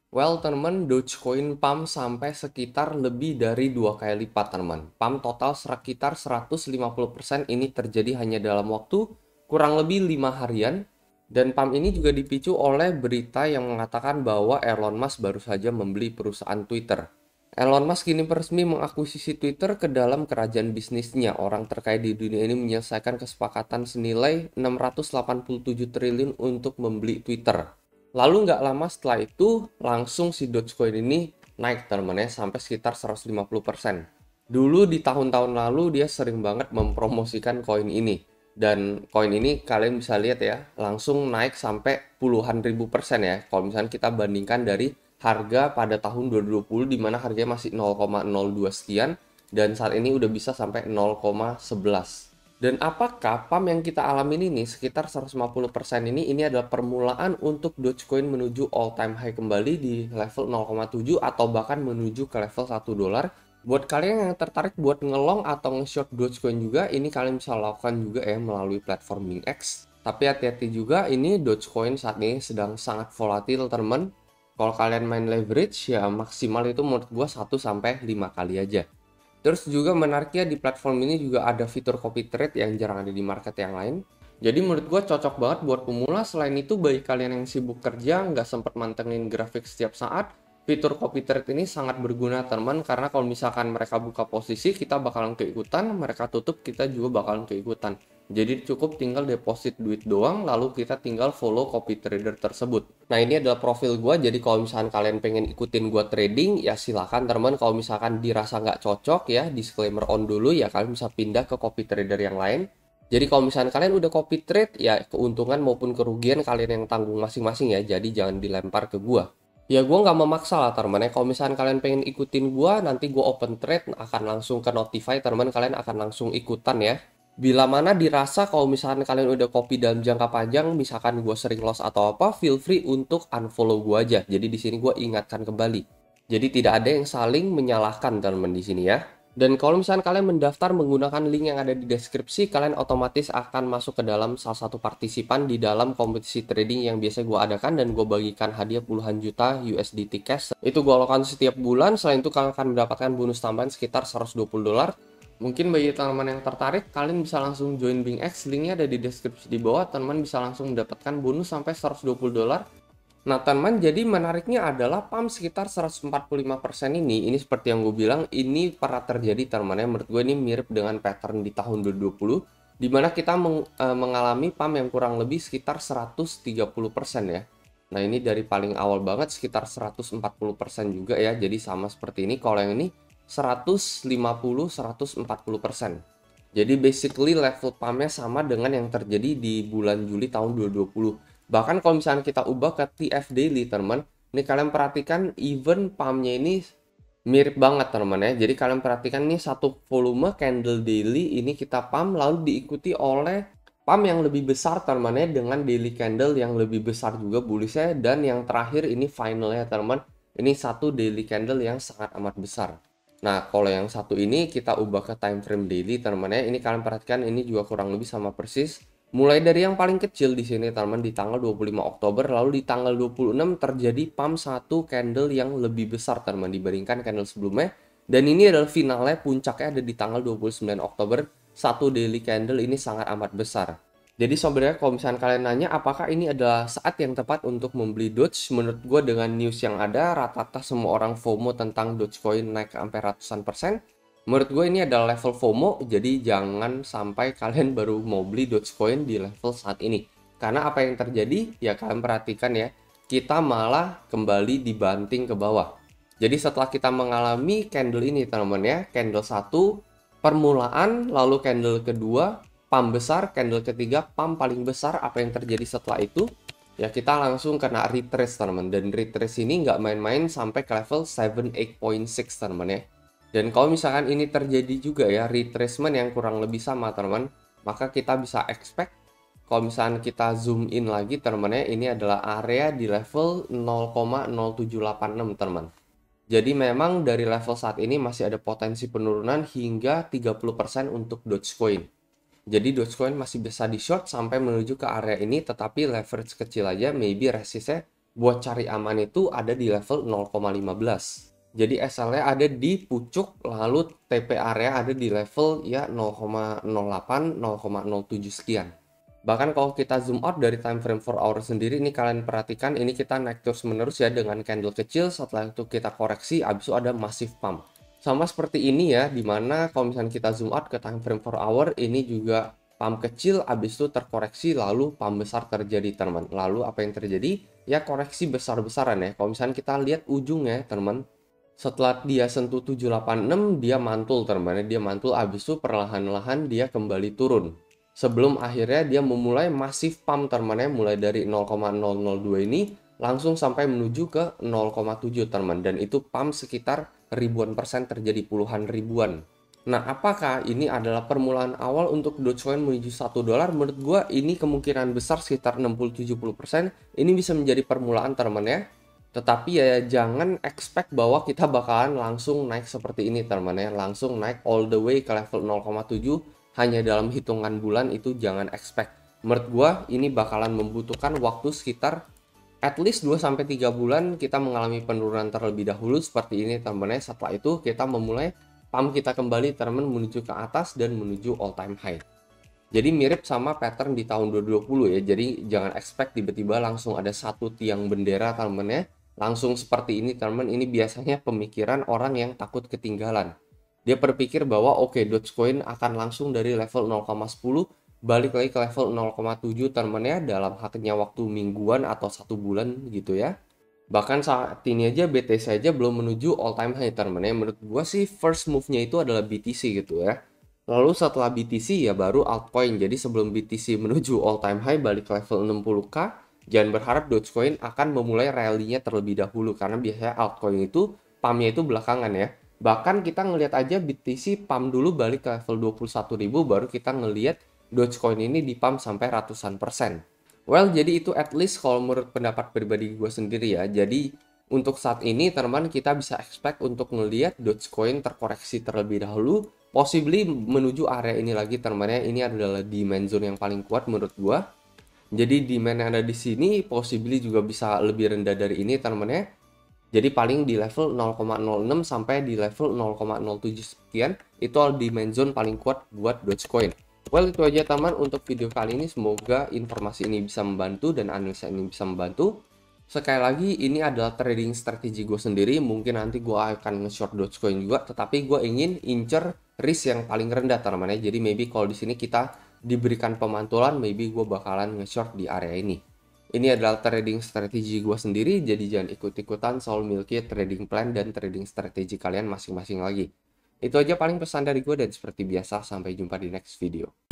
Well, teman, Dogecoin pump sampai sekitar lebih dari 2 kali lipat, teman. Pump total sekitar 150% ini terjadi hanya dalam waktu kurang lebih 5 harian. Dan pump ini juga dipicu oleh berita yang mengatakan bahwa Elon Musk baru saja membeli perusahaan Twitter. Elon Musk kini resmi mengakuisisi Twitter ke dalam kerajaan bisnisnya. Orang terkait di dunia ini menyelesaikan kesepakatan senilai 687 triliun untuk membeli Twitter. Lalu nggak lama setelah itu, langsung si Dogecoin ini naik temennya sampai sekitar 150%. Dulu di tahun-tahun lalu dia sering banget mempromosikan koin ini. Dan koin ini kalian bisa lihat ya, langsung naik sampai puluhan ribu persen ya. Kalau misalnya kita bandingkan dari harga pada tahun 2020 di mana harganya masih 0,02 sekian dan saat ini udah bisa sampai 0,11. Dan apakah pump yang kita alami ini sekitar 150% ini adalah permulaan untuk Dogecoin menuju all time high kembali di level 0,7 atau bahkan menuju ke level 1 dolar. Buat kalian yang tertarik buat ngelong atau nge-short Dogecoin juga, ini kalian bisa lakukan juga ya melalui platform BingX. Tapi hati-hati juga, ini Dogecoin saat ini sedang sangat volatil, teman. Kalau kalian main leverage ya maksimal itu menurut gua 1 sampai 5 kali aja. Terus juga menariknya di platform ini juga ada fitur copy trade yang jarang ada di market yang lain. Jadi menurut gue cocok banget buat pemula. Selain itu bagi kalian yang sibuk kerja, nggak sempat mantengin grafik setiap saat, fitur copy trade ini sangat berguna teman. Karena kalau misalkan mereka buka posisi, kita bakalan keikutan, mereka tutup, kita juga bakalan keikutan. Jadi cukup tinggal deposit duit doang, lalu kita tinggal follow copy trader tersebut. Nah ini adalah profil gue, jadi kalau misalkan kalian pengen ikutin gue trading, ya silakan teman. Kalau misalkan dirasa nggak cocok ya, disclaimer on dulu ya, kalian bisa pindah ke copy trader yang lain. Jadi kalau misalkan kalian udah copy trade, ya keuntungan maupun kerugian kalian yang tanggung masing-masing ya, jadi jangan dilempar ke gue. Ya gue nggak memaksa lah teman ya, kalau misalkan kalian pengen ikutin gue, nanti gue open trade akan langsung ke notify teman, kalian akan langsung ikutan ya. Bila mana dirasa kalau misalkan kalian udah copy dalam jangka panjang, misalkan gue sering loss atau apa, feel free untuk unfollow gue aja. Jadi di sini gue ingatkan kembali. Jadi tidak ada yang saling menyalahkan teman-teman di sini ya. Dan kalau misalkan kalian mendaftar menggunakan link yang ada di deskripsi, kalian otomatis akan masuk ke dalam salah satu partisipan di dalam kompetisi trading yang biasa gue adakan dan gue bagikan hadiah puluhan juta USDT cash. Itu gue lakukan setiap bulan, selain itu kalian akan mendapatkan bonus tambahan sekitar 120 dolar. Mungkin bagi teman-teman yang tertarik, kalian bisa langsung join BingX, linknya ada di deskripsi di bawah, teman-teman bisa langsung mendapatkan bonus sampai 120 dolar. Nah teman, jadi menariknya adalah pump sekitar 145% ini seperti yang gue bilang, ini pernah terjadi teman-teman ya, menurut gue ini mirip dengan pattern di tahun 2020, di mana kita mengalami pump yang kurang lebih sekitar 130% ya. Nah ini dari paling awal banget sekitar 140% juga ya, jadi sama seperti ini. Kalau yang ini 150-140%. Jadi basically level pumpnya sama dengan yang terjadi di bulan Juli tahun 2020. Bahkan kalau misalnya kita ubah ke TF Daily teman, ini kalian perhatikan even pumpnya ini mirip banget teman ya. Jadi kalian perhatikan ini satu volume candle daily ini kita pump lalu diikuti oleh pump yang lebih besar teman ya dengan daily candle yang lebih besar juga bullishnya, dan yang terakhir ini finalnya teman. Ini satu daily candle yang sangat amat besar. Nah, kalau yang satu ini kita ubah ke time frame daily teman-teman ya. Ini kalian perhatikan ini juga kurang lebih sama persis. Mulai dari yang paling kecil di sini teman-teman di tanggal 25 Oktober, lalu di tanggal 26 terjadi pump satu candle yang lebih besar teman-teman dibandingkan candle sebelumnya. Dan ini adalah finalnya, puncaknya ada di tanggal 29 Oktober. Satu daily candle ini sangat amat besar. Jadi sebenarnya kalau misalnya kalian nanya apakah ini adalah saat yang tepat untuk membeli Doge, menurut gue dengan news yang ada, rata-rata semua orang FOMO tentang Dogecoin naik sampai ratusan persen. Menurut gue ini adalah level FOMO, jadi jangan sampai kalian baru mau beli Dogecoin di level saat ini. Karena apa yang terjadi, ya kalian perhatikan ya, kita malah kembali dibanting ke bawah. Jadi setelah kita mengalami candle ini teman-teman ya, candle 1, permulaan, lalu candle kedua, pump besar, candle ketiga, pump paling besar. Apa yang terjadi setelah itu? Ya kita langsung kena retrace teman-teman. Dan retrace ini nggak main-main sampai ke level 78.6 teman-teman ya. Dan kalau misalkan ini terjadi juga ya, retracement yang kurang lebih sama teman-teman, maka kita bisa expect kalau misalkan kita zoom in lagi teman-teman ya, ini adalah area di level 0,0786 teman-teman. Jadi memang dari level saat ini masih ada potensi penurunan hingga 30% untuk Dogecoin. Jadi Dogecoin masih bisa di short sampai menuju ke area ini, tetapi leverage kecil aja, maybe resistnya buat cari aman itu ada di level 0,15. Jadi SL-nya ada di pucuk, lalu TP area ada di level ya 0,08, 0,07 sekian. Bahkan kalau kita zoom out dari time frame 4 hour sendiri, ini kalian perhatikan, ini kita naik terus menerus ya dengan candle kecil, setelah itu kita koreksi, habis itu ada massive pump. Sama seperti ini ya, dimana kalau misalnya kita zoom out ke time frame 4 hour, ini juga pump kecil, habis itu terkoreksi, lalu pump besar terjadi teman. Lalu apa yang terjadi? Ya koreksi besar-besaran ya. Kalau misalnya kita lihat ujungnya teman, setelah dia sentuh 786, dia mantul teman. Dia mantul, habis itu perlahan-lahan dia kembali turun. Sebelum akhirnya dia memulai masif pump teman, mulai dari 0,002 ini langsung sampai menuju ke 0,7 teman. Dan itu pump sekitar ribuan persen, terjadi puluhan ribuan. Nah, apakah ini adalah permulaan awal untuk Dogecoin menuju $1? Menurut gua ini kemungkinan besar sekitar 60-70%. Ini bisa menjadi permulaan teman ya. Tetapi ya jangan expect bahwa kita bakalan langsung naik seperti ini teman ya. Langsung naik all the way ke level 0,7 hanya dalam hitungan bulan, itu jangan expect. Menurut gua ini bakalan membutuhkan waktu sekitar at least 2-3 bulan kita mengalami penurunan terlebih dahulu seperti ini teman-teman. Setelah itu kita memulai pump kita kembali teman menuju ke atas dan menuju all time high. Jadi mirip sama pattern di tahun 2020 ya. Jadi jangan expect tiba-tiba langsung ada satu tiang bendera teman-teman ya. Langsung seperti ini teman-teman. Ini biasanya pemikiran orang yang takut ketinggalan. Dia berpikir bahwa oke, Dogecoin akan langsung dari level 0,10 balik lagi ke level 0,7 teman ya, dalam haknya waktu mingguan atau 1 bulan gitu ya. Bahkan saat ini aja BTC aja belum menuju all time high teman ya. Menurut gua sih first move-nya itu adalah BTC gitu ya. Lalu setelah BTC ya baru altcoin. Jadi sebelum BTC menuju all time high balik ke level 60k, jangan berharap Dogecoin akan memulai rally-nya terlebih dahulu, karena biasanya altcoin itu pump-nya itu belakangan ya. Bahkan kita ngelihat aja BTC pump dulu balik ke level 21.000, baru kita ngelihat Dogecoin ini di pump sampai ratusan persen. Well, jadi itu at least kalau menurut pendapat pribadi gue sendiri ya. Jadi untuk saat ini teman-teman kita bisa expect untuk ngelihat Dogecoin terkoreksi terlebih dahulu, possibly menuju area ini lagi teman-teman ya. Ini adalah demand zone yang paling kuat menurut gue. Jadi demand yang ada di sini possibly juga bisa lebih rendah dari ini teman-teman ya. Jadi paling di level 0,06 sampai di level 0,07 sekian, itu all demand zone paling kuat buat Dogecoin. Well, itu aja teman untuk video kali ini. Semoga informasi ini bisa membantu dan analisa ini bisa membantu. Sekali lagi, ini adalah trading strategi gue sendiri. Mungkin nanti gue akan nge-short Dogecoin juga, tetapi gue ingin incer risk yang paling rendah teman-teman ya. Jadi maybe kalau di sini kita diberikan pemantulan, maybe gue bakalan nge-short di area ini. Ini adalah trading strategi gue sendiri, jadi jangan ikut-ikutan, soal miliki trading plan dan trading strategi kalian masing-masing lagi. Itu aja paling pesan dari gue, dan seperti biasa, sampai jumpa di next video.